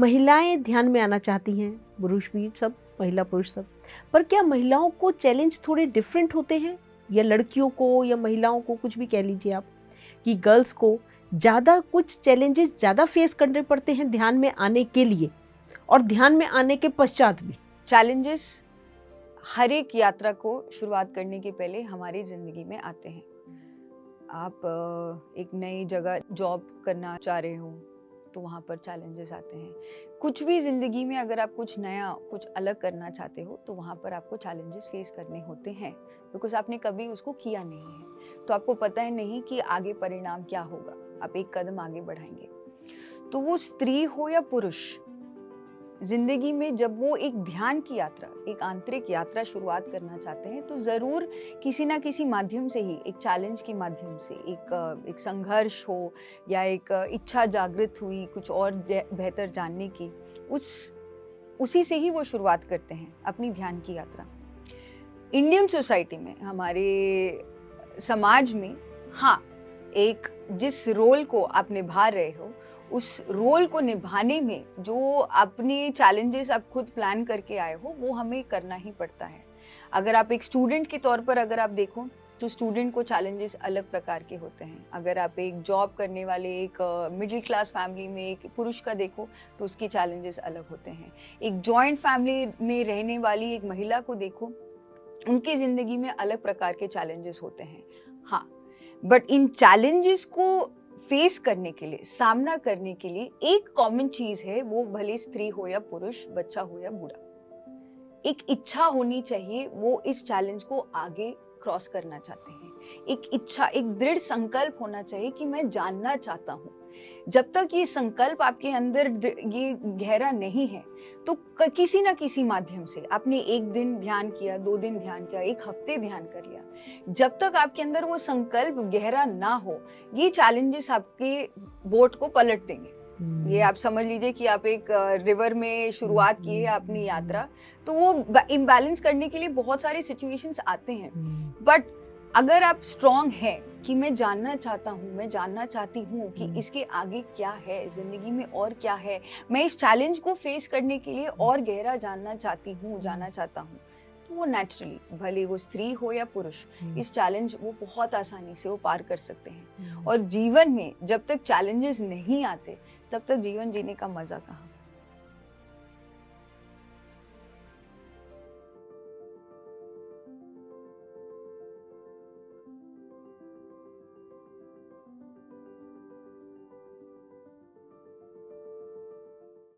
महिलाएं ध्यान में आना चाहती हैं, पुरुष भी सब, महिला पुरुष सब, पर क्या महिलाओं को चैलेंज थोड़े डिफरेंट होते हैं, या लड़कियों को या महिलाओं को, कुछ भी कह लीजिए आप, कि गर्ल्स को ज़्यादा कुछ चैलेंजेस ज़्यादा फेस करने पड़ते हैं ध्यान में आने के लिए और ध्यान में आने के पश्चात भी? चैलेंजेस हर एक यात्रा को शुरुआत करने के पहले हमारी ज़िंदगी में आते हैं। आप एक नई जगह जॉब करना चाह रहे हो तो वहाँ पर चैलेंजेस आते हैं। कुछ भी ज़िंदगी में अगर आप कुछ नया, कुछ अलग करना चाहते हो तो वहाँ पर आपको चैलेंजेस फेस करने होते हैं, बिकॉज आपने कभी उसको किया नहीं है, तो आपको पता है नहीं कि आगे परिणाम क्या होगा। आप एक कदम आगे बढ़ाएंगे, तो वो स्त्री हो या पुरुष, जिंदगी में जब वो एक ध्यान की यात्रा, एक आंतरिक यात्रा शुरुआत करना चाहते हैं तो ज़रूर किसी ना किसी माध्यम से ही, एक चैलेंज के माध्यम से, एक संघर्ष हो या एक इच्छा जागृत हुई कुछ और बेहतर जानने की, उसी से ही वो शुरुआत करते हैं अपनी ध्यान की यात्रा। इंडियन सोसाइटी में, हमारे समाज में, हाँ, एक जिस रोल को आप निभा रहे हो, उस रोल को निभाने में जो अपने चैलेंजेस आप खुद प्लान करके आए हो वो हमें करना ही पड़ता है। अगर आप एक स्टूडेंट के तौर पर अगर आप देखो तो स्टूडेंट को चैलेंजेस अलग प्रकार के होते हैं। अगर आप एक जॉब करने वाले एक मिडिल क्लास फैमिली में एक पुरुष का देखो तो उसके चैलेंजेस अलग होते हैं। एक जॉइंट फैमिली में रहने वाली एक महिला को देखो, उनकी ज़िंदगी में अलग प्रकार के चैलेंजेस होते हैं। हाँ, बट इन चैलेंजेस को फेस करने के लिए, सामना करने के लिए एक कॉमन चीज है, वो भले स्त्री हो या पुरुष, बच्चा हो या बूढ़ा, एक इच्छा होनी चाहिए। वो इस चैलेंज को आगे क्रॉस करना चाहते हैं। एक इच्छा, एक दृढ़ संकल्प होना चाहिए कि मैं जानना चाहता हूँ। जब तक ये संकल्प आपके अंदर ये गहरा नहीं है तो किसी ना किसी माध्यम से आपने एक दिन ध्यान किया, 2 दिन ध्यान किया, एक हफ्ते ध्यान कर लिया, जब तक आपके अंदर वो संकल्प गहरा ना हो, ये चैलेंजेस आपके बोट को पलट देंगे। ये आप समझ लीजिए कि आप एक रिवर में शुरुआत की है अपनी यात्रा, तो वो इम्बैलेंस करने के लिए बहुत सारे सिचुएशंस आते हैं। बट अगर आप स्ट्रॉन्ग हैं कि मैं जानना चाहता हूँ, मैं जानना चाहती हूँ कि इसके आगे क्या है, जिंदगी में और क्या है, मैं इस चैलेंज को फेस करने के लिए और गहरा जानना चाहता हूँ, तो वो नेचुरली, भले वो स्त्री हो या पुरुष, इस चैलेंज वो बहुत आसानी से वो पार कर सकते हैं। और जीवन में जब तक चैलेंजेस नहीं आते तब तक जीवन जीने का मजा कहाँ।